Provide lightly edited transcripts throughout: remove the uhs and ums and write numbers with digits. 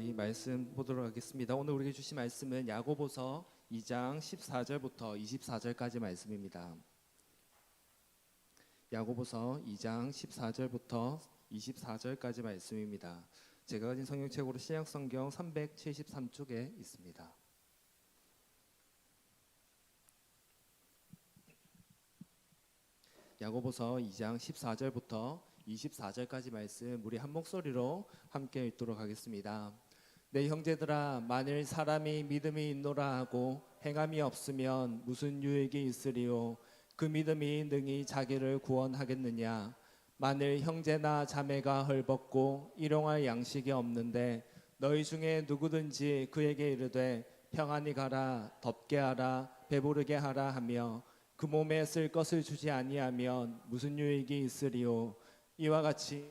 우리 말씀 보도록 하겠습니다. 오늘 우리에게 주신 말씀은 야고보서 2장 14절부터 24절까지 말씀입니다. 야고보서 2장 14절부터 24절까지 말씀입니다. 제가 가진 성경책으로 신약성경 373쪽에 있습니다. 야고보서 2장 14절부터 24절까지 말씀 우리 한 목소리로 함께 읽도록 하겠습니다. 내 형제들아, 만일 사람이 믿음이 있노라 하고 행함이 없으면 무슨 유익이 있으리요? 그 믿음이 능히 자기를 구원하겠느냐? 만일 형제나 자매가 헐벗고 일용할 양식이 없는데 너희 중에 누구든지 그에게 이르되 평안히 가라, 덥게 하라, 배부르게 하라 하며 그 몸에 쓸 것을 주지 아니하면 무슨 유익이 있으리요? 이와 같이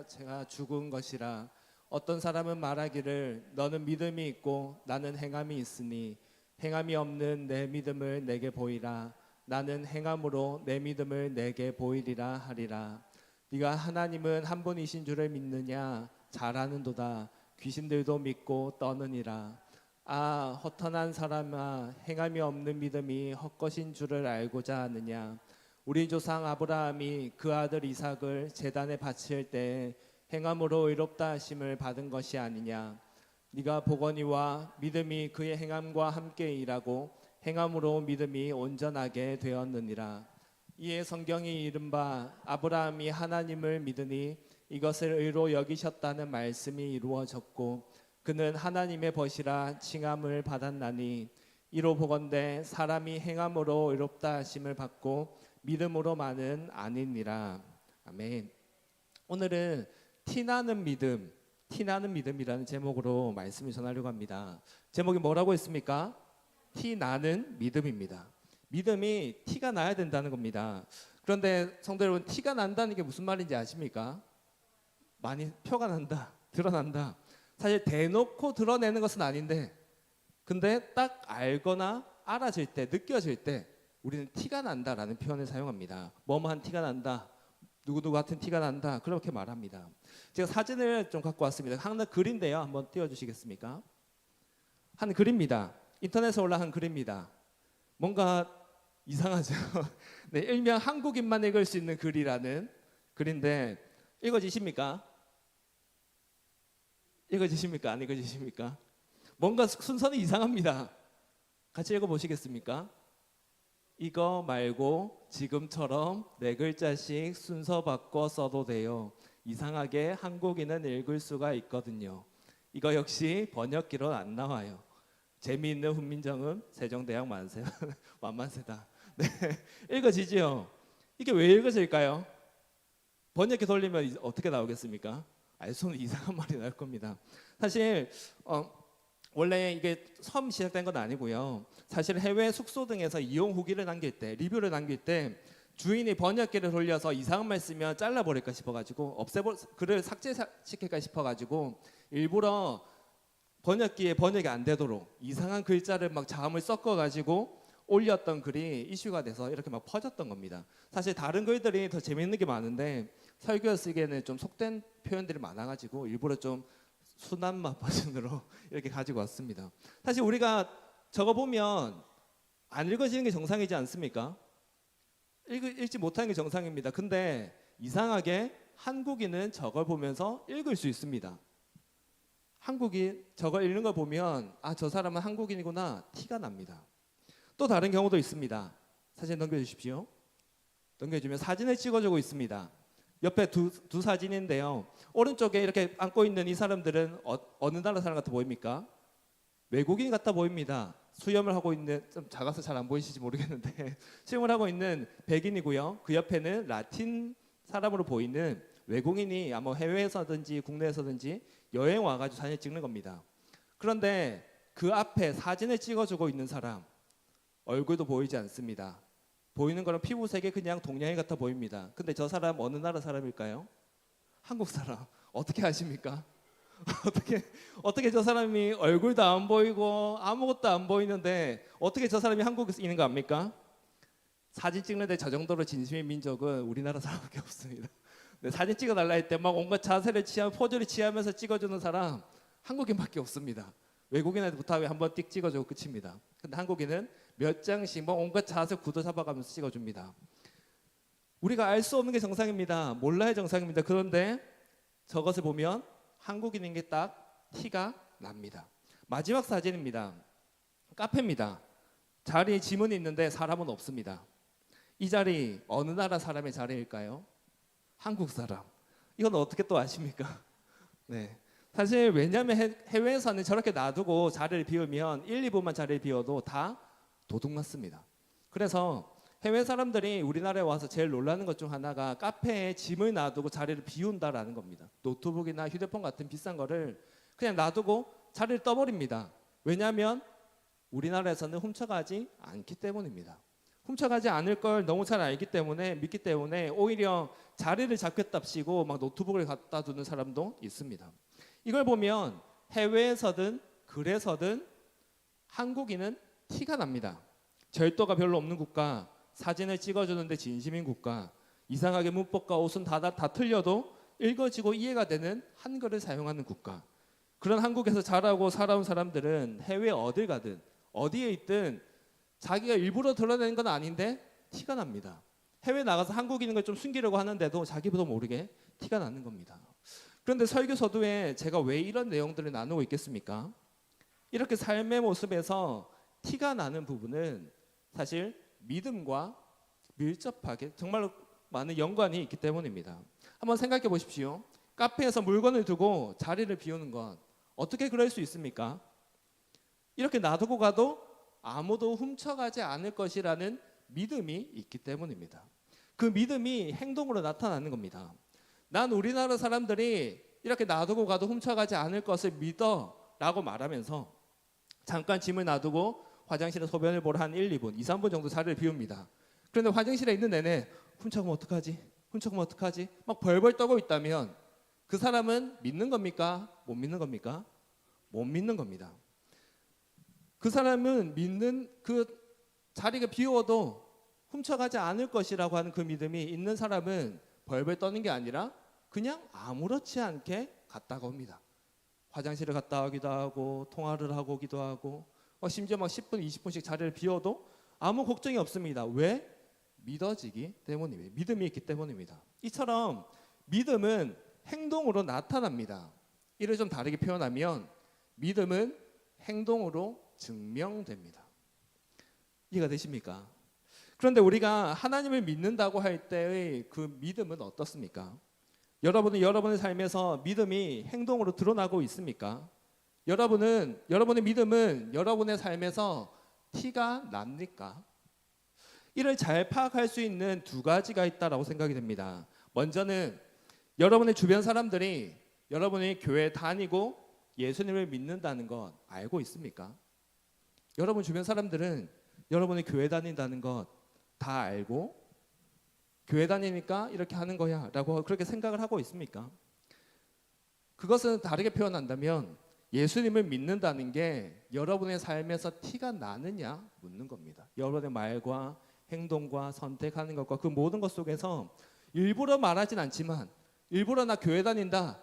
제가 죽은 것이라. 어떤 사람은 말하기를 너는 믿음이 있고 나는 행함이 있으니 행함이 없는 내 믿음을 내게 보이라. 나는 행함으로 내 믿음을 내게 보이리라 하리라. 네가 하나님은 한 분이신 줄을 믿느냐? 잘 아는도다. 귀신들도 믿고 떠느니라. 아, 허탄한 사람아, 행함이 없는 믿음이 헛것인 줄을 알고자 하느냐? 우리 조상 아브라함이 그 아들 이삭을 제단에 바칠 때 행함으로 의롭다 하심을 받은 것이 아니냐? 네가 보거니와 믿음이 그의 행함과 함께 일하고 행함으로 믿음이 온전하게 되었느니라. 이에 성경이 이른바 아브라함이 하나님을 믿으니 이것을 의로 여기셨다는 말씀이 이루어졌고 그는 하나님의 벗이라 칭함을 받았나니 이로 보건대 사람이 행함으로 의롭다 하심을 받고 믿음으로만은 아니니라. 아멘. 오늘은 티나는 믿음이라는 제목으로 말씀을 전하려고 합니다. 제목이 뭐라고 했습니까? 티나는 믿음입니다. 믿음이 티가 나야 된다는 겁니다. 그런데 성도 여러분, 티가 난다는 게 무슨 말인지 아십니까? 많이 표가 난다, 드러난다. 사실 대놓고 드러내는 것은 아닌데 근데 딱 알거나 알아질 때, 느껴질 때 우리는 티가 난다라는 표현을 사용합니다. 뭐뭐한 티가 난다, 누구누구 같은 티가 난다, 그렇게 말합니다. 제가 사진을 좀 갖고 왔습니다. 하나 글인데요. 한번 띄워주시겠습니까? 한 글입니다. 인터넷에 올라간 글입니다. 뭔가 이상하죠? 네, 일명 한국인만 읽을 수 있는 글이라는 글인데 읽어지십니까? 읽어지십니까? 안 읽어지십니까? 뭔가 순서는 이상합니다. 같이 읽어보시겠습니까? 이거 말고 지금처럼 4글자씩 순서 바꿔 써도 돼요. 이상하게 한국인은 읽을 수가 있거든요. 이거 역시 번역기로 안 나와요. 재미있는 훈민정음 세종대왕 만세 완만세다. 네, 읽어지지요? 이게 왜 읽어질까요? 번역기 돌리면 어떻게 나오겠습니까? 알 수는 이상한 말이 나올 겁니다. 사실 원래 이게 처음 시작된 건 아니고요. 사실 해외 숙소 등에서 이용 후기를 남길 때, 리뷰를 남길 때 주인이 번역기를 돌려서 이상한 말 쓰면 잘라버릴까 싶어가지고 글을 삭제시킬까 싶어가지고 일부러 번역이 안 되도록 이상한 글자를 막 자음을 섞어가지고 올렸던 글이 이슈가 돼서 이렇게 막 퍼졌던 겁니다. 사실 다른 글들이 더 재밌는 게 많은데 설교 쓰기에는 좀 속된 표현들이 많아가지고 일부러 좀 순한 맛 버전으로 이렇게 가지고 왔습니다. 사실 우리가 적어보면 안 읽어지는 게 정상이지 않습니까? 읽지 못하는 게 정상입니다. 근데 이상하게 한국인은 저걸 보면서 읽을 수 있습니다. 한국인 저걸 읽는 걸 보면 아, 저 사람은 한국인이구나 티가 납니다. 또 다른 경우도 있습니다. 사진 넘겨주십시오. 넘겨주면 사진을 찍어주고 있습니다. 옆에 두 사진인데요. 오른쪽에 이렇게 앉고 있는 이 사람들은 어느 나라 사람 같아 보입니까? 외국인 같아 보입니다. 수염을 하고 있는, 좀 작아서 잘 안 보이실지 모르겠는데 수염을 하고 있는 백인이고요. 그 옆에는 라틴 사람으로 보이는 외국인이 아마 해외에서든지 국내에서든지 여행 와가지고 사진 찍는 겁니다. 그런데 그 앞에 사진을 찍어주고 있는 사람 얼굴도 보이지 않습니다. 보이는 거는 피부색이 그냥 동양인 같아 보입니다. 근데 저 사람 어느 나라 사람일까요? 한국 사람. 어떻게 아십니까? 어떻게 저 사람이 얼굴도 안 보이고 아무것도 안 보이는데 어떻게 저 사람이 한국에서 있는 거 압니까? 사진 찍는데 저 정도로 진심인 민족은 우리나라 사람밖에 없습니다. 네, 사진 찍어달라 할 때 막 온갖 자세를 취하며 포즈를 취하면서 찍어주는 사람 한국인밖에 없습니다. 외국인한테 부탁하면 한번 띡 찍어주고 끝입니다. 근데 한국인은 몇 장씩 막 온갖 자세 구도 잡아가면서 찍어줍니다. 우리가 알 수 없는 게 정상입니다. 몰라야 정상입니다. 그런데 저것을 보면 한국인인 게 딱 티가 납니다. 마지막 사진입니다. 카페입니다. 자리에 지문이 있는데 사람은 없습니다. 이 자리 어느 나라 사람의 자리일까요? 한국 사람. 이건 어떻게 또 아십니까? 네. 사실 왜냐하면 해외에서는 저렇게 놔두고 자리를 비우면 1, 2분만 자리를 비워도 다 도둑맞습니다. 그래서 해외 사람들이 우리나라에 와서 제일 놀라는 것 중 하나가 카페에 짐을 놔두고 자리를 비운다라는 겁니다. 노트북이나 휴대폰 같은 비싼 거를 그냥 놔두고 자리를 떠버립니다. 왜냐하면 우리나라에서는 훔쳐가지 않기 때문입니다. 훔쳐가지 않을 걸 너무 잘 알기 때문에 믿기 때문에 오히려 자리를 잡겠답시고 막 노트북을 갖다 두는 사람도 있습니다. 이걸 보면 해외에서든 그래서든 한국인은 티가 납니다. 절도가 별로 없는 국가, 사진을 찍어주는데 진심인 국가, 이상하게 문법과 옷은 다 틀려도 읽어지고 이해가 되는 한글을 사용하는 국가. 그런 한국에서 자라고 살아온 사람들은 해외 어딜 가든 어디에 있든 자기가 일부러 드러내는 건 아닌데 티가 납니다. 해외 나가서 한국인인 걸 좀 숨기려고 하는데도 자기도 모르게 티가 나는 겁니다. 그런데 설교 서두에 제가 왜 이런 내용들을 나누고 있겠습니까? 이렇게 삶의 모습에서 티가 나는 부분은 사실 믿음과 밀접하게 정말로 많은 연관이 있기 때문입니다. 한번 생각해 보십시오. 카페에서 물건을 두고 자리를 비우는 건 어떻게 그럴 수 있습니까? 이렇게 놔두고 가도 아무도 훔쳐가지 않을 것이라는 믿음이 있기 때문입니다. 그 믿음이 행동으로 나타나는 겁니다. 난 우리나라 사람들이 이렇게 놔두고 가도 훔쳐가지 않을 것을 믿어 라고 말하면서 잠깐 짐을 놔두고 화장실에 소변을 보러 한 1, 2분, 2, 3분 정도 자리를 비웁니다. 그런데 화장실에 있는 내내 훔쳐가면 어떡하지? 훔쳐가면 어떡하지? 막 벌벌 떠고 있다면 그 사람은 믿는 겁니까? 못 믿는 겁니까? 못 믿는 겁니다. 그 사람은 믿는 그 자리가 비워도 훔쳐가지 않을 것이라고 하는 그 믿음이 있는 사람은 벌벌 떠는 게 아니라 그냥 아무렇지 않게 갔다가 옵니다. 화장실을 갔다 오기도 하고 통화를 하고 오기도 하고 심지어 막 10분, 20분씩 자리를 비워도 아무 걱정이 없습니다. 왜? 믿어지기 때문입니다. 믿음이 있기 때문입니다. 이처럼 믿음은 행동으로 나타납니다. 이를 좀 다르게 표현하면 믿음은 행동으로 증명됩니다. 이해가 되십니까? 그런데 우리가 하나님을 믿는다고 할 때의 그 믿음은 어떻습니까? 여러분은 여러분의 삶에서 믿음이 행동으로 드러나고 있습니까? 여러분의 믿음은 여러분의 삶에서 티가 납니까? 이를 잘 파악할 수 있는 두 가지가 있다라고 생각이 됩니다. 먼저는 여러분의 주변 사람들이 여러분이 교회 다니고 예수님을 믿는다는 것 알고 있습니까? 여러분 주변 사람들은 여러분이 교회 다닌다는 것 다 알고 교회 다니니까 이렇게 하는 거야 라고 그렇게 생각을 하고 있습니까? 그것은 다르게 표현한다면 예수님을 믿는다는 게 여러분의 삶에서 티가 나느냐 묻는 겁니다. 여러분의 말과 행동과 선택하는 것과 그 모든 것 속에서 일부러 말하진 않지만 일부러 나 교회 다닌다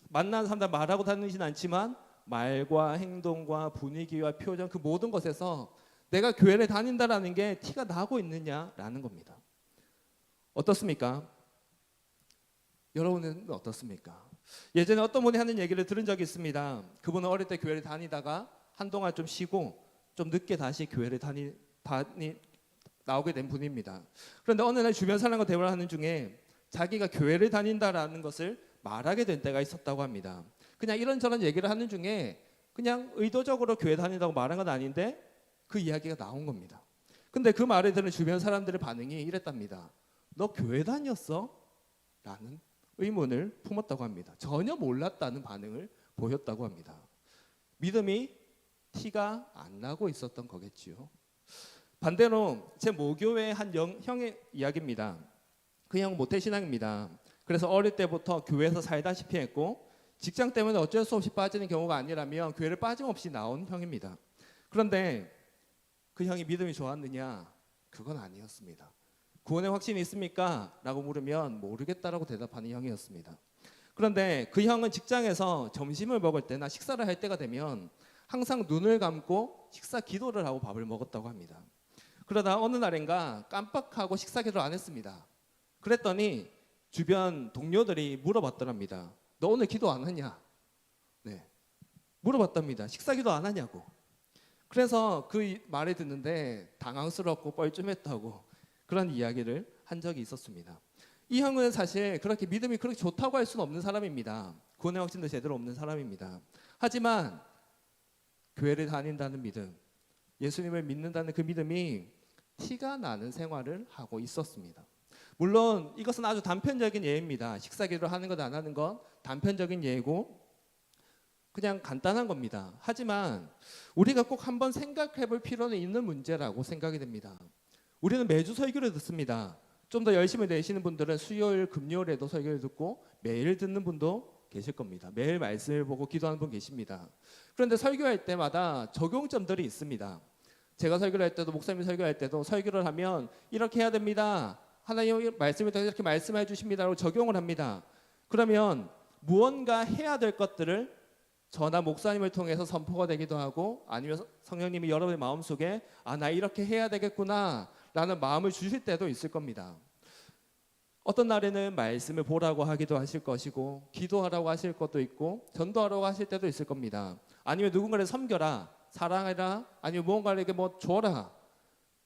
만나는 사람들 말하고 다니진 않지만 말과 행동과 분위기와 표정 그 모든 것에서 내가 교회를 다닌다라는 게 티가 나고 있느냐라는 겁니다. 어떻습니까? 여러분은 어떻습니까? 예전에 어떤 분이 하는 얘기를 들은 적이 있습니다. 그분은 어릴 때 교회를 다니다가 한동안 좀 쉬고 좀 늦게 다시 교회를 나오게 된 분입니다. 그런데 어느 날 주변 사람과 대화를 하는 중에 자기가 교회를 다닌다라는 것을 말하게 된 때가 있었다고 합니다. 그냥 이런저런 얘기를 하는 중에 그냥 의도적으로 교회 다닌다고 말한 건 아닌데 그 이야기가 나온 겁니다. 근데 그 말을 들은 주변 사람들의 반응이 이랬답니다. 너 교회 다녔어? 라는 의문을 품었다고 합니다. 전혀 몰랐다는 반응을 보였다고 합니다. 믿음이 티가 안 나고 있었던 거겠지요. 반대로 제 모교의 한 형의 이야기입니다. 그 형 모태신앙입니다. 그래서 어릴 때부터 교회에서 살다시피 했고 직장 때문에 어쩔 수 없이 빠지는 경우가 아니라면 교회를 빠짐없이 나온 형입니다. 그런데 그 형이 믿음이 좋았느냐? 그건 아니었습니다. 구원의 확신이 있습니까? 라고 물으면 모르겠다라고 대답하는 형이었습니다. 그런데 그 형은 직장에서 점심을 먹을 때나 식사를 할 때가 되면 항상 눈을 감고 식사 기도를 하고 밥을 먹었다고 합니다. 그러다 어느 날인가 깜빡하고 식사 기도를 안 했습니다. 그랬더니 주변 동료들이 물어봤더랍니다. 너 오늘 기도 안 하냐? 네, 물어봤답니다. 식사 기도 안 하냐고. 그래서 그 말을 듣는데 당황스럽고 뻘쭘했다고 그런 이야기를 한 적이 있었습니다. 이 형은 사실 그렇게 믿음이 그렇게 좋다고 할 수는 없는 사람입니다. 구원의 확신도 제대로 없는 사람입니다. 하지만 교회를 다닌다는 믿음, 예수님을 믿는다는 그 믿음이 티가 나는 생활을 하고 있었습니다. 물론 이것은 아주 단편적인 예입니다. 식사기도를 하는 것 안 하는 것 단편적인 예고 그냥 간단한 겁니다. 하지만 우리가 꼭 한번 생각해 볼 필요는 있는 문제라고 생각이 됩니다. 우리는 매주 설교를 듣습니다. 좀 더 열심히 내시는 분들은 수요일, 금요일에도 설교를 듣고 매일 듣는 분도 계실 겁니다. 매일 말씀을 보고 기도하는 분 계십니다. 그런데 설교할 때마다 적용점들이 있습니다. 제가 설교를 할 때도 목사님이 설교할 때도 설교를 하면 이렇게 해야 됩니다. 하나님 말씀을 통해서 이렇게 말씀해 주십니다라고 적용을 합니다. 그러면 무언가 해야 될 것들을 저나 목사님을 통해서 선포가 되기도 하고 아니면 성령님이 여러분의 마음속에 나 이렇게 해야 되겠구나 라는 마음을 주실 때도 있을 겁니다. 어떤 날에는 말씀을 보라고 하기도 하실 것이고 기도하라고 하실 것도 있고 전도하라고 하실 때도 있을 겁니다. 아니면 누군가를 섬겨라, 사랑해라, 아니면 무언가에게 뭐 줘라,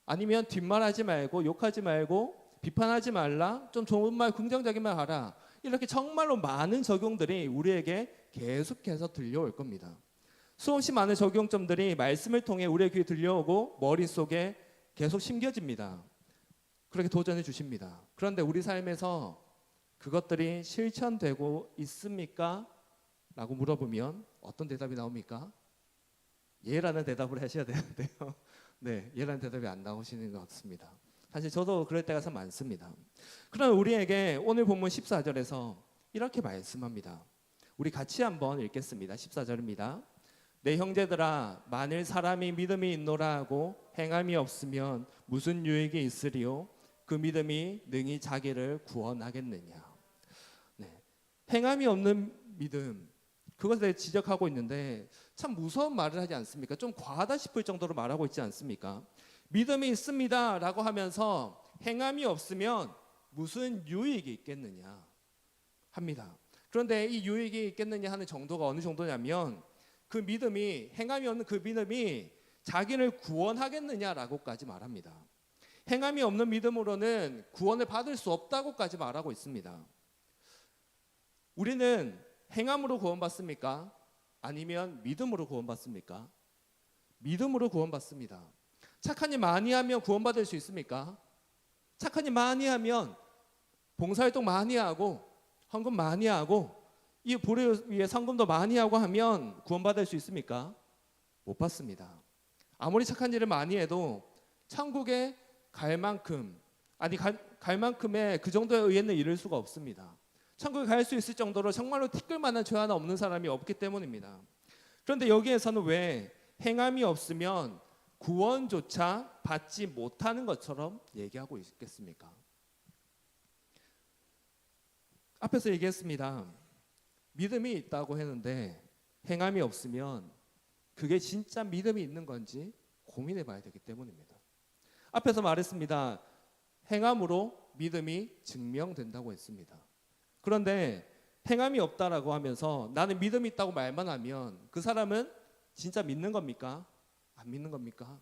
아니면 뒷말하지 말고 욕하지 말고 비판하지 말라, 좀 좋은 말 긍정적인 말 하라. 이렇게 정말로 많은 적용들이 우리에게 계속해서 들려올 겁니다. 수없이 많은 적용점들이 말씀을 통해 우리의 귀에 들려오고 머릿속에 계속 심겨집니다. 그렇게 도전해 주십니다. 그런데 우리 삶에서 그것들이 실천되고 있습니까? 라고 물어보면 어떤 대답이 나옵니까? 예라는 대답을 하셔야 되는데요. 네, 예라는 대답이 안 나오시는 것 같습니다. 사실 저도 그럴 때가 참 많습니다. 그럼 우리에게 오늘 본문 14절에서 이렇게 말씀합니다. 우리 같이 한번 읽겠습니다. 14절입니다. 내 형제들아, 만일 사람이 믿음이 있노라 하고 행함이 없으면 무슨 유익이 있으리요? 그 믿음이 능히 자기를 구원하겠느냐. 네. 행함이 없는 믿음, 그것에 대해 지적하고 있는데 참 무서운 말을 하지 않습니까? 좀 과하다 싶을 정도로 말하고 있지 않습니까? 믿음이 있습니다 라고 하면서 행함이 없으면 무슨 유익이 있겠느냐 합니다. 그런데 이 유익이 있겠느냐 하는 정도가 어느 정도냐면 그 믿음이, 행함이 없는 그 믿음이 자기를 구원하겠느냐라고까지 말합니다. 행함이 없는 믿음으로는 구원을 받을 수 없다고까지 말하고 있습니다. 우리는 행함으로 구원받습니까? 아니면 믿음으로 구원받습니까? 믿음으로 구원받습니다. 착한 일 많이 하면 구원받을 수 있습니까? 착한 일 많이 하면 봉사활동 많이 하고 헌금 많이 하고 이 불을 위해 성금도 많이 하고 하면 구원받을 수 있습니까? 못 받습니다. 아무리 착한 일을 많이 해도 천국에 갈 만큼, 아니 갈 만큼의 그 정도의 의에는 이를 수가 없습니다. 천국에 갈 수 있을 정도로 정말로 티끌만한 죄 하나 없는 사람이 없기 때문입니다. 그런데 여기에서는 왜 행함이 없으면 구원조차 받지 못하는 것처럼 얘기하고 있겠습니까? 앞에서 얘기했습니다. 믿음이 있다고 했는데 행함이 없으면 그게 진짜 믿음이 있는 건지 고민해 봐야 되기 때문입니다. 앞에서 말했습니다. 행함으로 믿음이 증명된다고 했습니다. 그런데 행함이 없다라고 하면서 나는 믿음이 있다고 말만 하면 그 사람은 진짜 믿는 겁니까? 안 믿는 겁니까?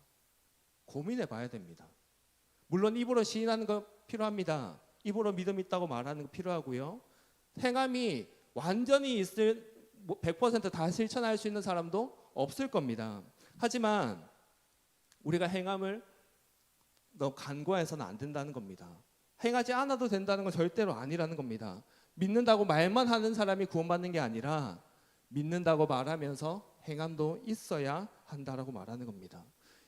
고민해 봐야 됩니다. 물론 입으로 시인하는 거 필요합니다. 입으로 믿음 있다고 말하는 거 필요하고요. 행함이 완전히 있을 100%다 실천할 수 있는 사람도 없을 겁니다. 하지만 우리가 행함을 너무 간과해서는 안 된다는 겁니다. 행하지 않아도 된다는 건 절대로 아니라는 겁니다. 믿는다고 말만 하는 사람이 구원받는 게 아니라 믿는다고 말하면서 행함도 있어야 한다라고 말하는 겁니다.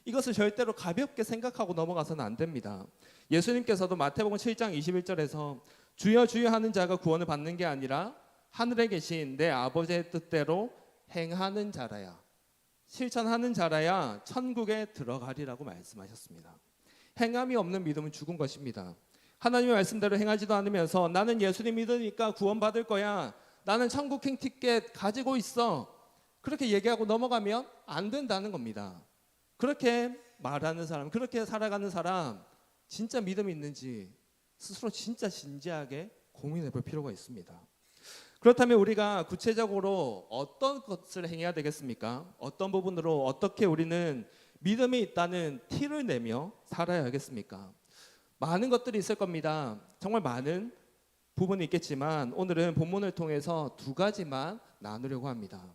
이것을 절대로 가볍게 생각하고 넘어가서는 안 됩니다. 예수님께서도 마태복음 7장 21절에서 주여 주여 하는 자가 구원을 받는 게 아니라 하늘에 계신 내 아버지의 뜻대로 행하는 자라야, 실천하는 자라야 천국에 들어가리라고 말씀하셨습니다. 행함이 없는 믿음은 죽은 것입니다. 하나님의 말씀대로 행하지도 않으면서 나는 예수님 믿으니까 구원받을 거야, 나는 천국행 티켓 가지고 있어, 그렇게 얘기하고 넘어가면 안 된다는 겁니다. 그렇게 말하는 사람, 그렇게 살아가는 사람 진짜 믿음이 있는지 스스로 진짜 진지하게 고민해 볼 필요가 있습니다. 그렇다면 우리가 구체적으로 어떤 것을 행해야 되겠습니까? 어떤 부분으로 어떻게 우리는 믿음이 있다는 티를 내며 살아야 하겠습니까? 많은 것들이 있을 겁니다. 정말 많은 부분이 있겠지만 오늘은 본문을 통해서 두 가지만 나누려고 합니다.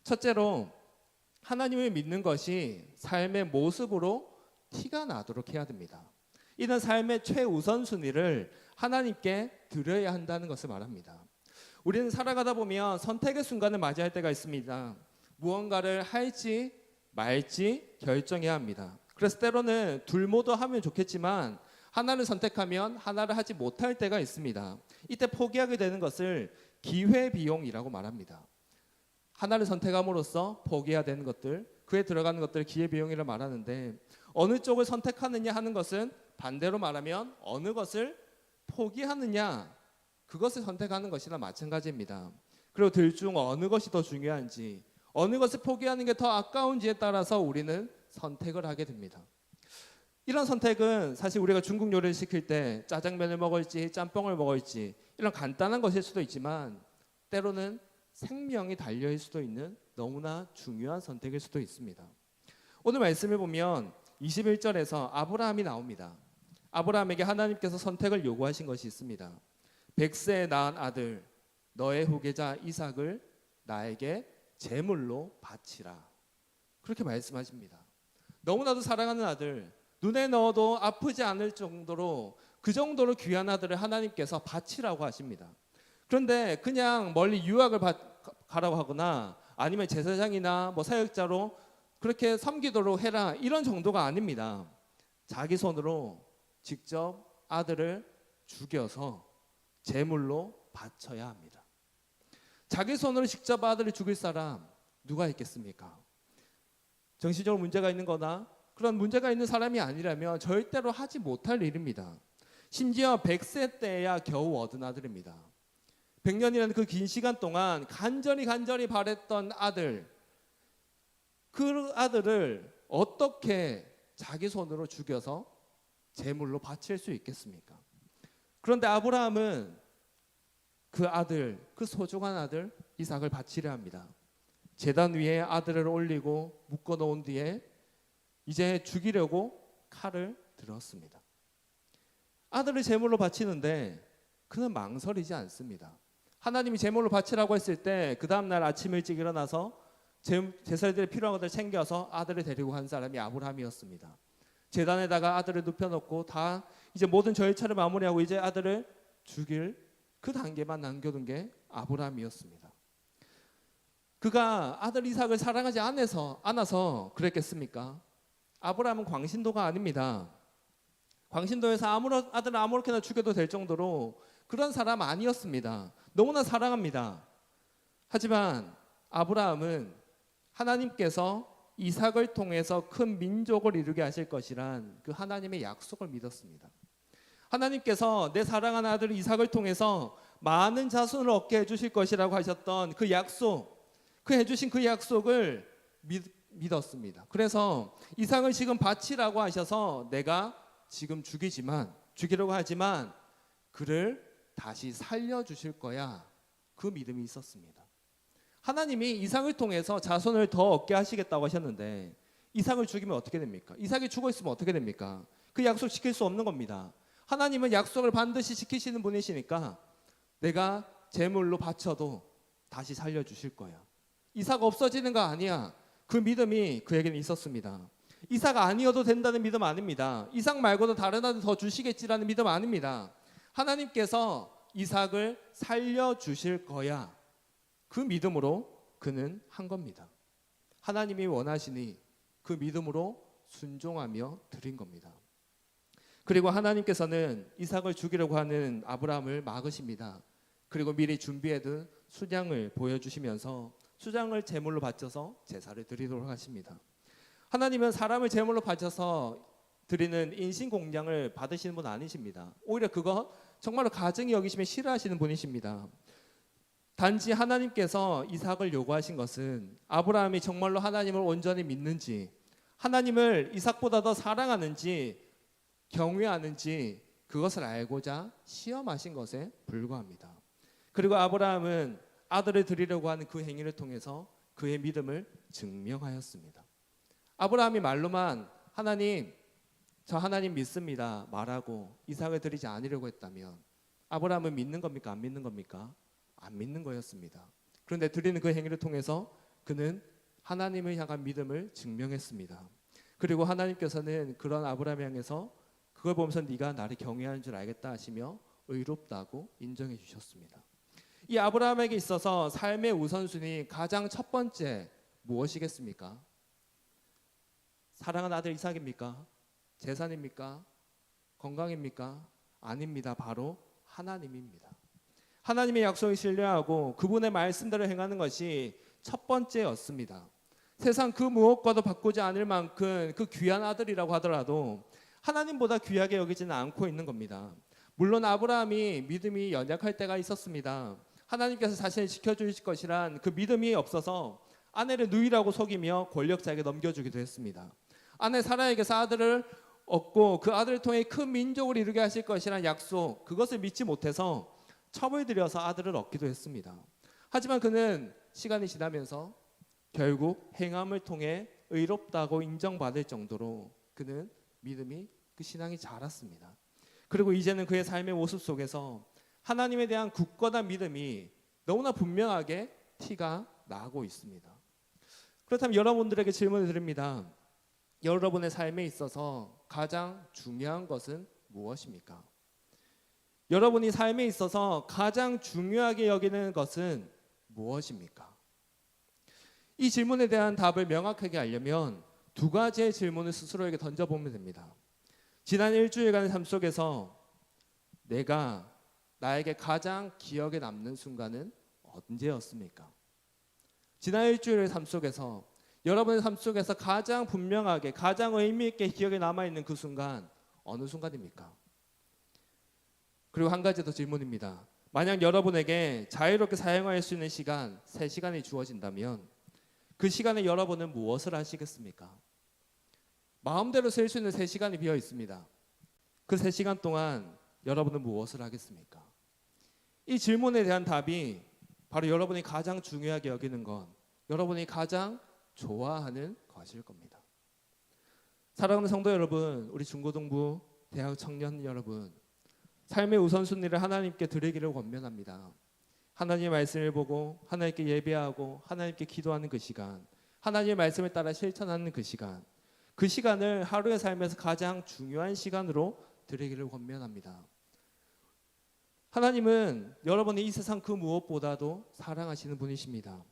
첫째로, 하나님을 믿는 것이 삶의 모습으로 티가 나도록 해야 됩니다. 이는 삶의 최우선순위를 하나님께 드려야 한다는 것을 말합니다. 우리는 살아가다 보면 선택의 순간을 맞이할 때가 있습니다. 무언가를 할지 말지 결정해야 합니다. 그래서 때로는 둘 모두 하면 좋겠지만 하나를 선택하면 하나를 하지 못할 때가 있습니다. 이때 포기하게 되는 것을 기회비용이라고 말합니다. 하나를 선택함으로써 포기해야 되는 것들, 그에 들어가는 것들 기회비용이라고 말하는데, 어느 쪽을 선택하느냐 하는 것은 반대로 말하면 어느 것을 포기하느냐, 그것을 선택하는 것이나 마찬가지입니다. 그리고 둘 중 어느 것이 더 중요한지, 어느 것을 포기하는 게 더 아까운지에 따라서 우리는 선택을 하게 됩니다. 이런 선택은 사실 우리가 중국 요리를 시킬 때 짜장면을 먹을지 짬뽕을 먹을지 이런 간단한 것일 수도 있지만, 때로는 생명이 달려있을 수도 있는 너무나 중요한 선택일 수도 있습니다. 오늘 말씀을 보면 21절에서 아브라함이 나옵니다. 아브라함에게 하나님께서 선택을 요구하신 것이 있습니다. 100세에 낳은 아들 너의 후계자 이삭을 나에게 제물로 바치라, 그렇게 말씀하십니다. 너무나도 사랑하는 아들, 눈에 넣어도 아프지 않을 정도로 그 정도로 귀한 아들을 하나님께서 바치라고 하십니다. 그런데 그냥 멀리 유학을 가라고 하거나 아니면 제사장이나 사역자로 그렇게 섬기도록 해라, 이런 정도가 아닙니다. 자기 손으로 직접 아들을 죽여서 제물로 바쳐야 합니다. 자기 손으로 직접 아들을 죽일 사람 누가 있겠습니까? 정신적으로 문제가 있는 거나 그런 문제가 있는 사람이 아니라면 절대로 하지 못할 일입니다. 심지어 100세 때야 겨우 얻은 아들입니다. 100년이라는 그 긴 시간 동안 간절히 바랬던 아들, 그 아들을 어떻게 자기 손으로 죽여서 제물로 바칠 수 있겠습니까? 그런데 아브라함은 그 아들, 그 소중한 아들 이삭을 바치려 합니다. 제단 위에 아들을 올리고 묶어 놓은 뒤에 이제 죽이려고 칼을 들었습니다. 아들을 제물로 바치는데 그는 망설이지 않습니다. 하나님이 제물로 바치라고 했을 때 그 다음날 아침 일찍 일어나서 제사들이 필요한 것들을 챙겨서 아들을 데리고 간 사람이 아브라함이었습니다. 제단에다가 아들을 눕혀놓고 다 이제 모든 절차를 마무리하고 이제 아들을 죽일 그 단계만 남겨둔 게 아브라함이었습니다. 그가 아들 이삭을 사랑하지 않아서 그랬겠습니까? 아브라함은 광신도가 아닙니다. 광신도에서 아들을 아무렇게나 죽여도 될 정도로 그런 사람 아니었습니다. 너무나 사랑합니다. 하지만 아브라함은 하나님께서 이삭을 통해서 큰 민족을 이루게 하실 것이란 그 하나님의 약속을 믿었습니다. 하나님께서 내 사랑하는 아들 이삭을 통해서 많은 자손을 얻게 해주실 것이라고 하셨던 그 약속, 그 해주신 그 약속을 믿었습니다. 그래서 이삭을 지금 바치라고 하셔서 내가 지금 죽이려고 하지만 그를 다시 살려주실 거야, 그 믿음이 있었습니다. 하나님이 이삭을 통해서 자손을 더 얻게 하시겠다고 하셨는데 이삭을 죽이면 어떻게 됩니까? 이삭이 죽어 있으면 어떻게 됩니까? 그 약속 지킬 수 없는 겁니다. 하나님은 약속을 반드시 지키시는 분이시니까 내가 제물로 바쳐도 다시 살려주실 거야. 이삭 없어지는 거 아니야. 그 믿음이 그에게는 있었습니다. 이삭 아니어도 된다는 믿음 아닙니다. 이삭 말고도 다른 아들 더 주시겠지라는 믿음 아닙니다. 하나님께서 이삭을 살려주실 거야, 그 믿음으로 그는 한 겁니다. 하나님이 원하시니 그 믿음으로 순종하며 드린 겁니다. 그리고 하나님께서는 이삭을 죽이려고 하는 아브라함을 막으십니다. 그리고 미리 준비해둔 수장을 보여주시면서 수장을 제물로 바쳐서 제사를 드리도록 하십니다. 하나님은 사람을 제물로 바쳐서 드리는 인신공양을 받으시는 분 아니십니다. 오히려 그거 정말로 가증히 여기시면 싫어하시는 분이십니다. 단지 하나님께서 이삭을 요구하신 것은 아브라함이 정말로 하나님을 온전히 믿는지, 하나님을 이삭보다 더 사랑하는지 경외하는지 그것을 알고자 시험하신 것에 불과합니다. 그리고 아브라함은 아들을 드리려고 하는 그 행위를 통해서 그의 믿음을 증명하였습니다. 아브라함이 말로만 하나님, 저 하나님 믿습니다 말하고 이삭을 드리지 않으려고 했다면 아브라함은 믿는 겁니까? 안 믿는 겁니까? 안 믿는 거였습니다. 그런데 드리는 그 행위를 통해서 그는 하나님을 향한 믿음을 증명했습니다. 그리고 하나님께서는 그런 아브라함을 향해서 그걸 보면서 네가 나를 경외하는 줄 알겠다 하시며 의롭다고 인정해 주셨습니다. 이 아브라함에게 있어서 삶의 우선순위 가장 첫 번째 무엇이겠습니까? 사랑하는 아들 이삭입니까? 재산입니까? 건강입니까? 아닙니다. 바로 하나님입니다. 하나님의 약속을 신뢰하고 그분의 말씀대로 행하는 것이 첫 번째였습니다. 세상 그 무엇과도 바꾸지 않을 만큼 그 귀한 아들이라고 하더라도 하나님보다 귀하게 여기지는 않고 있는 겁니다. 물론 아브라함이 믿음이 연약할 때가 있었습니다. 하나님께서 자신을 지켜주실 것이란 그 믿음이 없어서 아내를 누이라고 속이며 권력자에게 넘겨주기도 했습니다. 아내 사라에게서 아들을 얻고 그 아들을 통해 큰 민족을 이루게 하실 것이란 약속, 그것을 믿지 못해서 첩을 들여서 아들을 얻기도 했습니다. 하지만 그는 시간이 지나면서 결국 행함을 통해 의롭다고 인정받을 정도로 그는 믿음이, 그 신앙이 자랐습니다. 그리고 이제는 그의 삶의 모습 속에서 하나님에 대한 굳건한 믿음이 너무나 분명하게 티가 나고 있습니다. 그렇다면 여러분들에게 질문을 드립니다. 여러분의 삶에 있어서 가장 중요한 것은 무엇입니까? 여러분이 삶에 있어서 가장 중요하게 여기는 것은 무엇입니까? 이 질문에 대한 답을 명확하게 알려면 두 가지의 질문을 스스로에게 던져보면 됩니다. 지난 일주일간의 삶 속에서 내가 나에게 가장 기억에 남는 순간은 언제였습니까? 지난 일주일의 삶 속에서 여러분의 삶 속에서 가장 분명하게 가장 의미 있게 기억에 남아있는 그 순간 어느 순간입니까? 그리고 한 가지 더 질문입니다. 만약 여러분에게 자유롭게 사용할 수 있는 시간 3시간이 주어진다면 그 시간에 여러분은 무엇을 하시겠습니까? 마음대로 쓸 수 있는 3시간이 비어 있습니다. 그 3시간 동안 여러분은 무엇을 하겠습니까? 이 질문에 대한 답이 바로 여러분이 가장 중요하게 여기는 것, 여러분이 가장 좋아하는 것일 겁니다. 사랑하는 성도 여러분, 우리 중고등부 대학 청년 여러분, 삶의 우선순위를 하나님께 드리기를 권면합니다. 하나님의 말씀을 보고 하나님께 예배하고 하나님께 기도하는 그 시간, 하나님의 말씀을 따라 실천하는 그 시간, 그 시간을 하루의 삶에서 가장 중요한 시간으로 드리기를 권면합니다. 하나님은 여러분이 이 세상 그 무엇보다도 사랑하시는 분이십니다.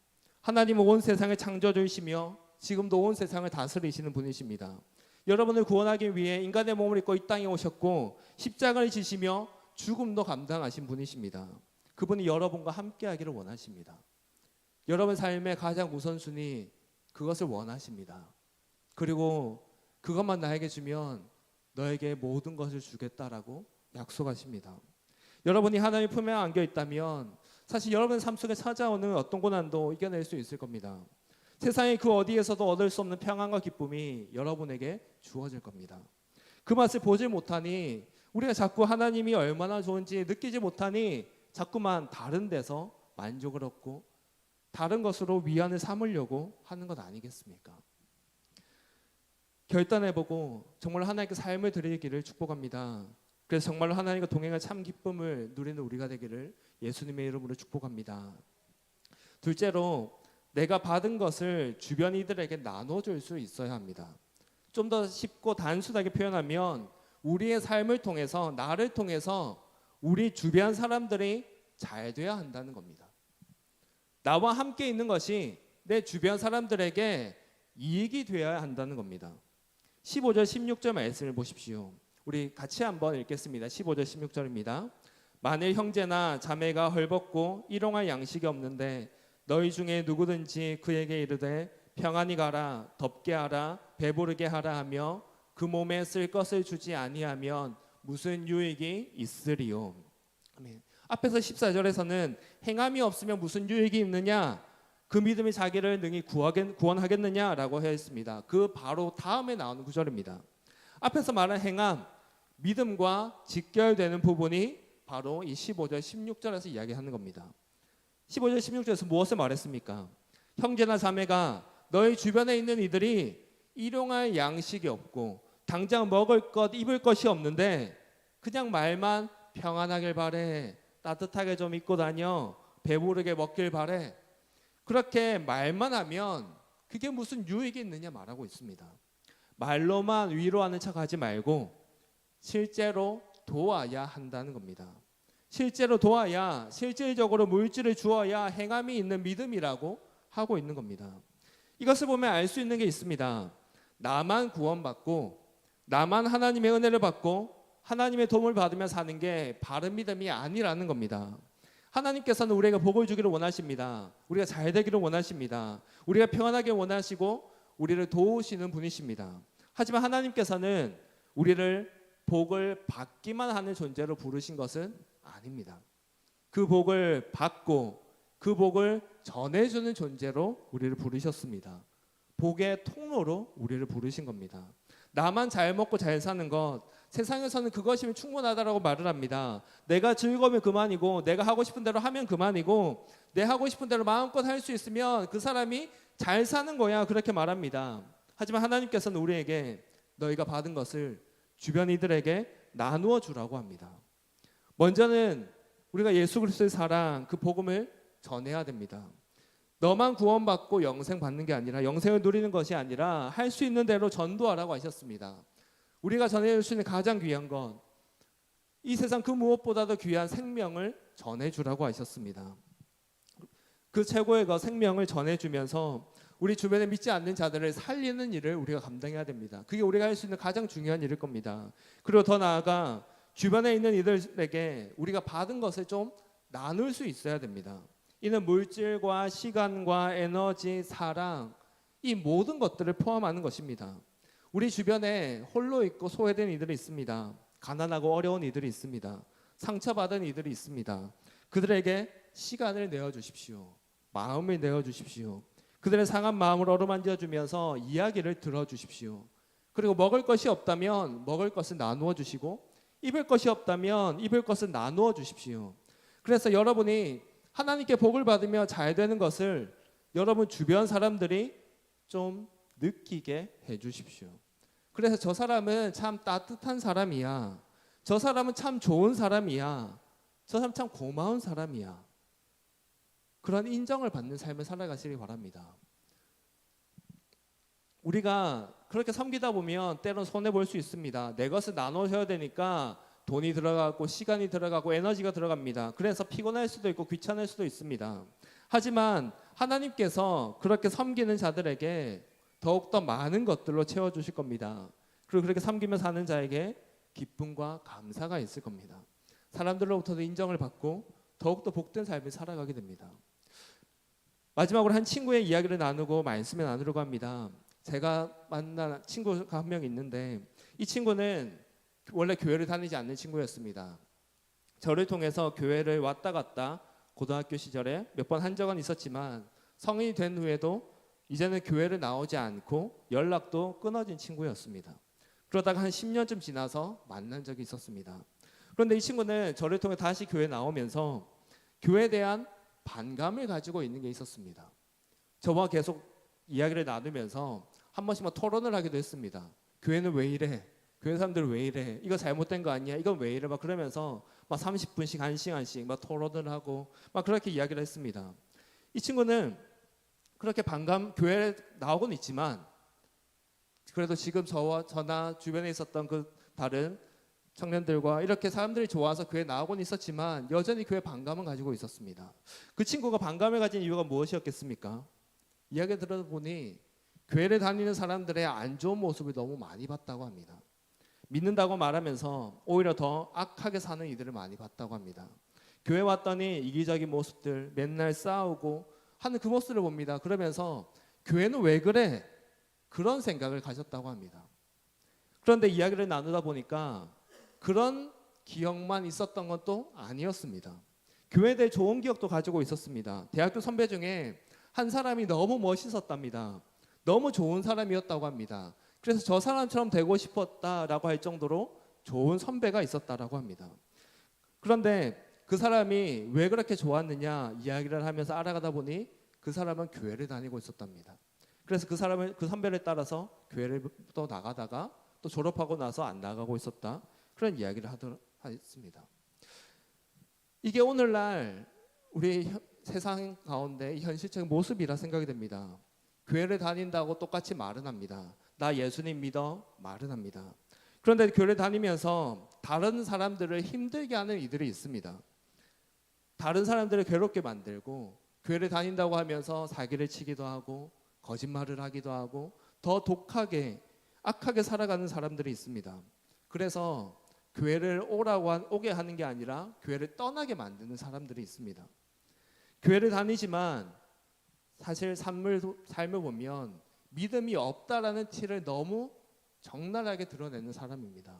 하나님은 온 세상을 창조주이시며 지금도 온 세상을 다스리시는 분이십니다. 여러분을 구원하기 위해 인간의 몸을 입고 이 땅에 오셨고 십자가를 지시며 죽음도 감당하신 분이십니다. 그분이 여러분과 함께하기를 원하십니다. 여러분 삶의 가장 우선순위 그것을 원하십니다. 그리고 그것만 나에게 주면 너에게 모든 것을 주겠다라고 약속하십니다. 여러분이 하나님의 품에 안겨 있다면 사실 여러분의 삶 속에 찾아오는 어떤 고난도 이겨낼 수 있을 겁니다. 세상의 그 어디에서도 얻을 수 없는 평안과 기쁨이 여러분에게 주어질 겁니다. 그 맛을 보지 못하니 우리가 자꾸 하나님이 얼마나 좋은지 느끼지 못하니 자꾸만 다른 데서 만족을 얻고 다른 것으로 위안을 삼으려고 하는 것 아니겠습니까? 결단해보고 정말 하나님께 삶을 드리기를 축복합니다. 그래서 정말로 하나님과 동행할 참 기쁨을 누리는 우리가 되기를 예수님의 이름으로 축복합니다. 둘째로 내가 받은 것을 주변 이들에게 나눠줄 수 있어야 합니다. 좀 더 쉽고 단순하게 표현하면 우리의 삶을 통해서 나를 통해서 우리 주변 사람들이 잘 돼야 한다는 겁니다. 나와 함께 있는 것이 내 주변 사람들에게 이익이 되어야 한다는 겁니다. 15절 16절 말씀을 보십시오. 우리 같이 한번 읽겠습니다. 15절 16절입니다. 만일 형제나 자매가 헐벗고 일용할 양식이 없는데 너희 중에 누구든지 그에게 이르되 평안히 가라, 덥게 하라, 배부르게 하라 하며 그 몸에 쓸 것을 주지 아니하면 무슨 유익이 있으리요. 아멘. 앞에서 14절에서는 행함이 없으면 무슨 유익이 있느냐, 그 믿음이 자기를 능히 구원하겠느냐라고 했습니다. 그 바로 다음에 나오는 구절입니다. 앞에서 말한 행함, 믿음과 직결되는 부분이 바로 이 15절 16절에서 이야기하는 겁니다. 15절 16절에서 무엇을 말했습니까? 형제나 자매가 너희 주변에 있는 이들이 일용할 양식이 없고 당장 먹을 것 입을 것이 없는데 그냥 말만 평안하길 바래, 따뜻하게 좀 입고 다녀, 배부르게 먹길 바래, 그렇게 말만 하면 그게 무슨 유익이 있느냐 말하고 있습니다. 말로만 위로하는 척하지 말고 실제로 도와야 한다는 겁니다. 실제로 도와야, 실질적으로 물질을 주어야 행함이 있는 믿음이라고 하고 있는 겁니다. 이것을 보면 알 수 있는 게 있습니다. 나만 구원받고 나만 하나님의 은혜를 받고 하나님의 도움을 받으며 사는 게 바른 믿음이 아니라는 겁니다. 하나님께서는 우리에게 복을 주기를 원하십니다. 우리가 잘 되기를 원하십니다. 우리가 평안하게 원하시고 우리를 도우시는 분이십니다. 하지만 하나님께서는 우리를 복을 받기만 하는 존재로 부르신 것은 아닙니다. 그 복을 받고 그 복을 전해주는 존재로 우리를 부르셨습니다. 복의 통로로 우리를 부르신 겁니다. 나만 잘 먹고 잘 사는 것, 세상에서는 그것이면 충분하다라고 말을 합니다. 내가 즐거우면 그만이고 내가 하고 싶은 대로 하면 그만이고 내 하고 싶은 대로 마음껏 할 수 있으면 그 사람이 잘 사는 거야, 그렇게 말합니다. 하지만 하나님께서는 우리에게 너희가 받은 것을 주변 이들에게 나누어 주라고 합니다. 먼저는 우리가 예수 그리스도의 사랑, 그 복음을 전해야 됩니다. 너만 구원받고 영생 받는 게 아니라, 영생을 누리는 것이 아니라 할 수 있는 대로 전도하라고 하셨습니다. 우리가 전해줄 수 있는 가장 귀한 건 이 세상 그 무엇보다도 귀한 생명을 전해주라고 하셨습니다. 그 최고의 것 생명을 전해주면서 우리 주변에 믿지 않는 자들을 살리는 일을 우리가 감당해야 됩니다. 그게 우리가 할 수 있는 가장 중요한 일일 겁니다. 그리고 더 나아가 주변에 있는 이들에게 우리가 받은 것을 좀 나눌 수 있어야 됩니다. 이는 물질과 시간과 에너지, 사랑, 이 모든 것들을 포함하는 것입니다. 우리 주변에 홀로 있고 소외된 이들이 있습니다. 가난하고 어려운 이들이 있습니다. 상처받은 이들이 있습니다. 그들에게 시간을 내어주십시오. 마음을 내어주십시오. 그들의 상한 마음을 어루만져 주면서 이야기를 들어주십시오. 그리고 먹을 것이 없다면 먹을 것을 나누어 주시고 입을 것이 없다면 입을 것을 나누어 주십시오. 그래서 여러분이 하나님께 복을 받으며 잘 되는 것을 여러분 주변 사람들이 좀 느끼게 해주십시오. 그래서 저 사람은 참 따뜻한 사람이야, 저 사람은 참 좋은 사람이야, 저 사람 참 고마운 사람이야, 그런 인정을 받는 삶을 살아가시기 바랍니다. 우리가 그렇게 섬기다 보면 때론 손해볼 수 있습니다. 내 것을 나눠줘야 되니까 돈이 들어가고 시간이 들어가고 에너지가 들어갑니다. 그래서 피곤할 수도 있고 귀찮을 수도 있습니다. 하지만 하나님께서 그렇게 섬기는 자들에게 더욱더 많은 것들로 채워주실 겁니다. 그리고 그렇게 섬기며 사는 자에게 기쁨과 감사가 있을 겁니다. 사람들로부터도 인정을 받고 더욱더 복된 삶을 살아가게 됩니다. 마지막으로 한 친구의 이야기를 나누고 말씀을 나누려고 합니다. 제가 만난 친구가 한 명 있는데 이 친구는 원래 교회를 다니지 않는 친구였습니다. 저를 통해서 교회를 왔다 갔다 고등학교 시절에 몇 번 한 적은 있었지만 성인이 된 후에도 이제는 교회를 나오지 않고 연락도 끊어진 친구였습니다. 그러다가 한 10년쯤 지나서 만난 적이 있었습니다. 그런데 이 친구는 저를 통해 다시 교회에 나오면서 교회에 대한 반감을 가지고 있는 게 있었습니다. 저와 계속 이야기를 나누면서 한 번씩 막 토론을 하기도 했습니다. 교회는 왜 이래? 교회 사람들 왜 이래? 이거 잘못된 거 아니야? 이건 왜 이래? 막 그러면서 막 30분씩 1시간씩 막 토론을 하고 막 그렇게 이야기를 했습니다. 이 친구는 그렇게 교회에 나오곤 있지만 그래도 지금 저나 주변에 있었던 그 다른 청년들과 이렇게 사람들이 좋아서 교회에 나오곤 있었지만 여전히 교회 반감은 가지고 있었습니다. 그 친구가 반감을 가진 이유가 무엇이었겠습니까? 이야기 들어보니 교회를 다니는 사람들의 안 좋은 모습을 너무 많이 봤다고 합니다. 믿는다고 말하면서 오히려 더 악하게 사는 이들을 많이 봤다고 합니다. 교회 왔더니 이기적인 모습들, 맨날 싸우고 하는 그 모습을 봅니다. 그러면서 교회는 왜 그래? 그런 생각을 가졌다고 합니다. 그런데 이야기를 나누다 보니까 그런 기억만 있었던 건 또 아니었습니다. 교회에 대해 좋은 기억도 가지고 있었습니다. 대학교 선배 중에 한 사람이 너무 멋있었답니다. 너무 좋은 사람이었다고 합니다. 그래서 저 사람처럼 되고 싶었다라고 할 정도로 좋은 선배가 있었다라고 합니다. 그런데 그 사람이 왜 그렇게 좋았느냐 이야기를 하면서 알아가다 보니 그 사람은 교회를 다니고 있었답니다. 그래서 그 선배를 따라서 교회를 또 나가다가 또 졸업하고 나서 안 나가고 있었다. 그런 이야기를 했습니다. 이게 오늘날 우리 세상 가운데 현실적인 모습이라 생각이 됩니다. 교회를 다닌다고 똑같이 말은 합니다. 나 예수님 믿어 말은 합니다. 그런데 교회를 다니면서 다른 사람들을 힘들게 하는 이들이 있습니다. 다른 사람들을 괴롭게 만들고 교회를 다닌다고 하면서 사기를 치기도 하고 거짓말을 하기도 하고 더 독하게 악하게 살아가는 사람들이 있습니다. 그래서 교회를 오게 하는 게 아니라 교회를 떠나게 만드는 사람들이 있습니다. 교회를 다니지만 사실 삶을 보면 믿음이 없다라는 티를 너무 적나라하게 드러내는 사람입니다.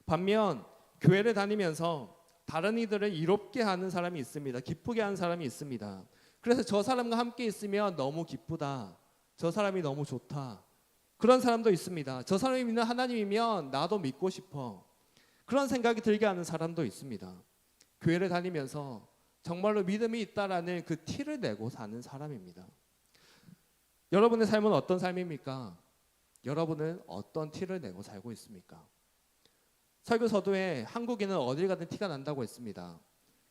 반면 교회를 다니면서 다른 이들을 이롭게 하는 사람이 있습니다. 기쁘게 하는 사람이 있습니다. 그래서 저 사람과 함께 있으면 너무 기쁘다. 저 사람이 너무 좋다. 그런 사람도 있습니다. 저 사람이 믿는 하나님이면 나도 믿고 싶어. 그런 생각이 들게 하는 사람도 있습니다. 교회를 다니면서 정말로 믿음이 있다라는 그 티를 내고 사는 사람입니다. 여러분의 삶은 어떤 삶입니까? 여러분은 어떤 티를 내고 살고 있습니까? 설교서도에 한국인은 어딜 가든 티가 난다고 했습니다.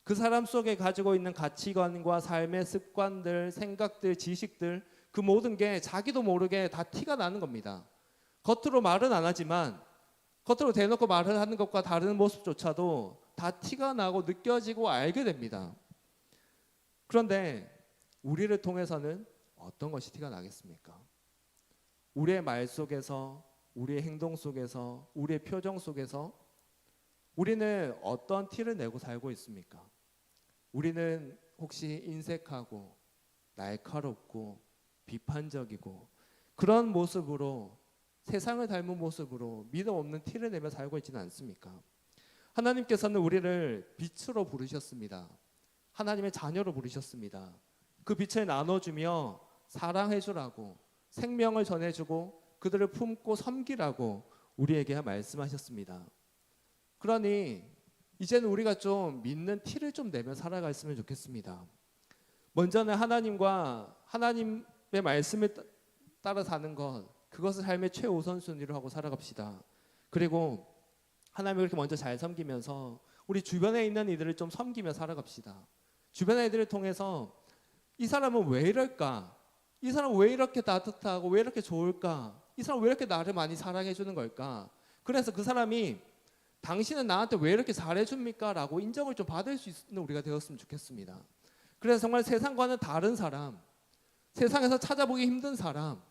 그 사람 속에 가지고 있는 가치관과 삶의 습관들, 생각들, 지식들 그 모든 게 자기도 모르게 다 티가 나는 겁니다. 겉으로 말은 안 하지만 겉으로 대놓고 말을 하는 것과 다른 모습조차도 다 티가 나고 느껴지고 알게 됩니다. 그런데 우리를 통해서는 어떤 것이 티가 나겠습니까? 우리의 말 속에서, 우리의 행동 속에서, 우리의 표정 속에서 우리는 어떤 티를 내고 살고 있습니까? 우리는 혹시 인색하고 날카롭고 비판적이고 그런 모습으로 세상을 닮은 모습으로 믿음 없는 티를 내며 살고 있지는 않습니까? 하나님께서는 우리를 빛으로 부르셨습니다. 하나님의 자녀로 부르셨습니다. 그 빛을 나눠주며 사랑해주라고 생명을 전해주고 그들을 품고 섬기라고 우리에게 말씀하셨습니다. 그러니 이제는 우리가 좀 믿는 티를 좀 내며 살아갔으면 좋겠습니다. 먼저는 하나님과 하나님의 말씀을 따라 사는 것, 그것을 삶의 최우선순위로 하고 살아갑시다. 그리고 하나님을 그렇게 먼저 잘 섬기면서 우리 주변에 있는 이들을 좀 섬기며 살아갑시다. 주변의 이들을 통해서 이 사람은 왜 이럴까? 이 사람은 왜 이렇게 따뜻하고 왜 이렇게 좋을까? 이 사람은 왜 이렇게 나를 많이 사랑해 주는 걸까? 그래서 그 사람이 당신은 나한테 왜 이렇게 잘해줍니까? 라고 인정을 좀 받을 수 있는 우리가 되었으면 좋겠습니다. 그래서 정말 세상과는 다른 사람, 세상에서 찾아보기 힘든 사람,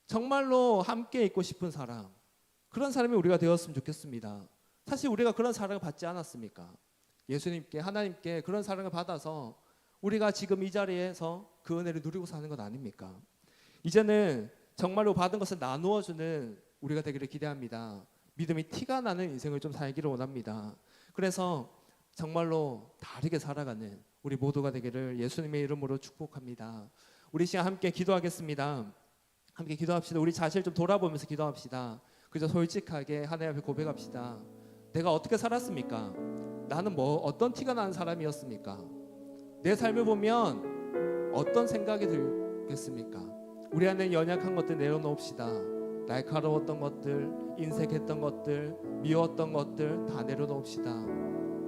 정말로 함께 있고 싶은 사람, 그런 사람이 우리가 되었으면 좋겠습니다. 사실 우리가 그런 사랑을 받지 않았습니까? 예수님께, 하나님께 그런 사랑을 받아서 우리가 지금 이 자리에서 그 은혜를 누리고 사는 것 아닙니까? 이제는 정말로 받은 것을 나누어주는 우리가 되기를 기대합니다. 믿음이 티가 나는 인생을 좀 살기를 원합니다. 그래서 정말로 다르게 살아가는 우리 모두가 되기를 예수님의 이름으로 축복합니다. 우리 시간 함께 기도하겠습니다. 함께 기도합시다. 우리 자신을 좀 돌아보면서 기도합시다. 그저 솔직하게 하나님 앞에 고백합시다. 내가 어떻게 살았습니까? 나는 어떤 티가 나는 사람이었습니까? 내 삶을 보면 어떤 생각이 들겠습니까? 우리 안에 연약한 것들 내려놓읍시다. 날카로웠던 것들, 인색했던 것들, 미웠던 것들 다 내려놓읍시다.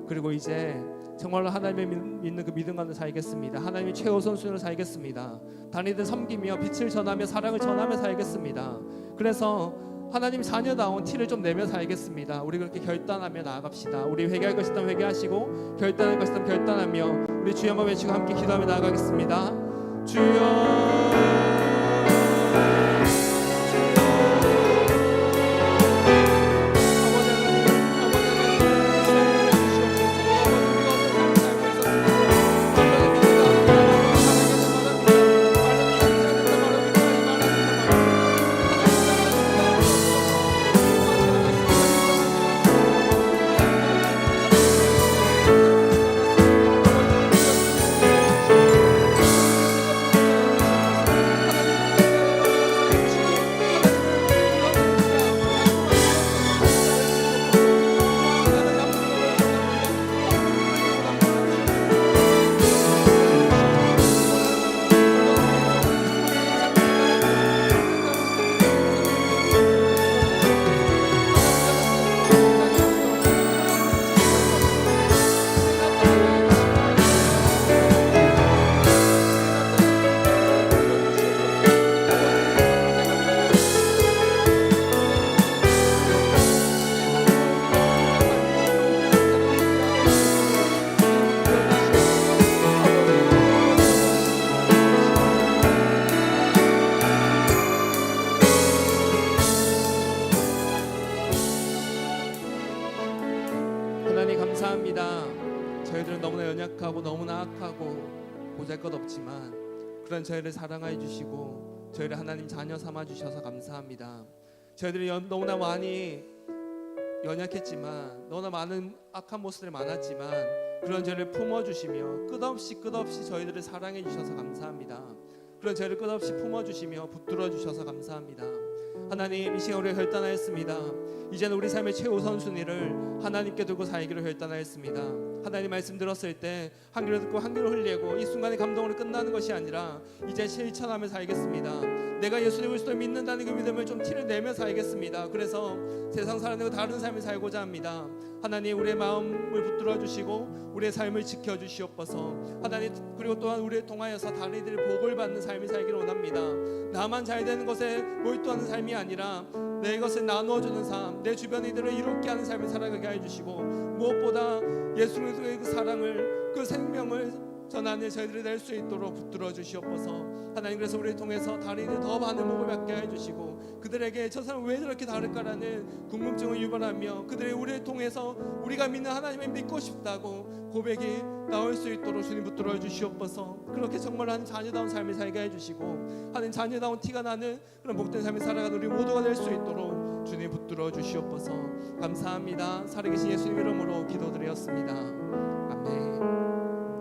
그리고 이제 정말로 하나님을 믿는 그 믿음 가운데 살겠습니다. 하나님이 최우선순위로 살겠습니다. 다니들 섬기며 빛을 전하며 사랑을 전하며 살겠습니다. 그래서 하나님 자녀다운 티를 좀 내며 살겠습니다. 우리 그렇게 결단하며 나아갑시다. 우리 회개할 것이든 회개하시고 결단할 것이든 결단하며 우리 주여 한번 외치고 함께 기도하며 나아가겠습니다. 주여 보잘것없지만 그런 저희를 사랑해 주시고 저희를 하나님 자녀 삼아 주셔서 감사합니다. 저희들이 너무나 많이 연약했지만 너무나 많은 악한 모습들이 많았지만 그런 저희를 품어주시며 끝없이 저희들을 사랑해 주셔서 감사합니다. 그런 저희를 끝없이 품어주시며 붙들어 주셔서 감사합니다. 하나님, 이 시간 우리가 결단하였습니다. 이제는 우리 삶의 최우선 순위를 하나님께 두고 살기로 결단하였습니다. 하나님 말씀 들었을 때 한 귀로 듣고 한 귀로 흘리고 이 순간의 감동으로 끝나는 것이 아니라 이제 실천하며 살겠습니다. 내가 예수님 그리스도를 믿는다는 그 믿음을 좀 티를 내며 살겠습니다. 그래서 세상 사람들과 다른 삶을 살고자 합니다. 하나님, 우리의 마음을 붙들어 주시고 우리의 삶을 지켜 주시옵소서. 하나님, 그리고 또한 우리를 통하여서 다른 이들의 복을 받는 삶을 살기를 원합니다. 나만 잘 되는 것에 몰두하는 삶이 아니라 내 것을 나누어 주는 삶, 내 주변 이들을 이롭게 하는 삶을 살아가게 해 주시고 무엇보다 예수 그리스도의 그 사랑을, 그 생명을 전하는 저희들이 될 수 있도록 붙들어 주시옵소서. 하나님, 그래서 우리를 통해서 다른 이들 더 많은 복을 받게 해주시고 그들에게 저 사람 왜 저렇게 다를까라는 궁금증을 유발하며 그들의 우리를 통해서 우리가 믿는 하나님을 믿고 싶다고 고백이 나올 수 있도록 주님 붙들어 주시옵소서. 그렇게 정말 한 자녀다운 삶을 살게 해주시고 하나님, 자녀다운 티가 나는 그런 복된 삶을 살아가는 우리 모두가 될 수 있도록 주님 붙들어 주시옵소서. 감사합니다. 살아계신 예수님 이름으로 기도드렸습니다. 아멘.